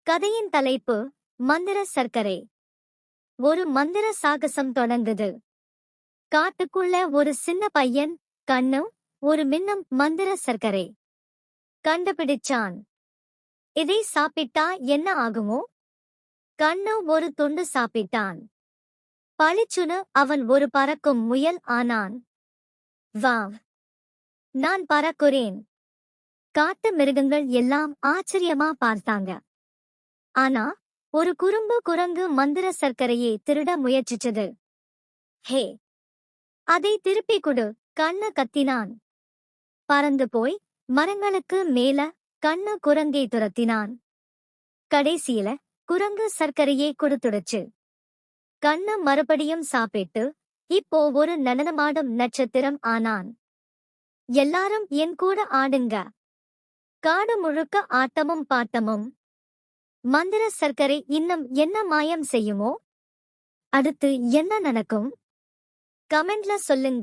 கதையின் தலைப்பு மந்திர சர்க்கரை. ஒரு மந்திர சாகசம் தொடங்குது. காட்டுக்குள்ள ஒரு சின்ன பையன் கண்ணு ஒரு மின்னும் மந்திர சர்க்கரை கண்டுபிடிச்சான். இதை சாப்பிட்டா என்ன ஆகுமோ? கண்ணு ஒரு துண்டு சாப்பிட்டான். பளிச்சுன்னு அவன் ஒரு பறக்கும் முயல் ஆனான். வாவ், நான் பறக்குறேன்! காட்டு மிருகங்கள் எல்லாம் ஆச்சரியமா பார்த்தாங்க. ஆனா ஒரு குரங்கு மந்திர சர்க்கரையை திருட முயற்சிச்சது. ஹே, அதை திருப்பி கொடு! கண்ணு கத்தினான். பறந்து போய் மரங்களுக்கு மேல கண்ணு குரங்கை துரத்தினான். கடைசியில குரங்கு சர்க்கரையை கொடுத்துடுச்சு. கண்ணு மறுபடியும் சாப்பிட்டு இப்போ ஒரு நடனமாடும் நட்சத்திரம் ஆனான். எல்லாரும் என் கூட ஆடுங்க! காடு முழுக்க ஆட்டமும் பாட்டமும். மந்திர சர்க்கரை இன்னும் என்ன மாயம் செய்யுமோ? அடுத்து என்ன நடக்கும்? கமெண்ட்ல சொல்லுங்க.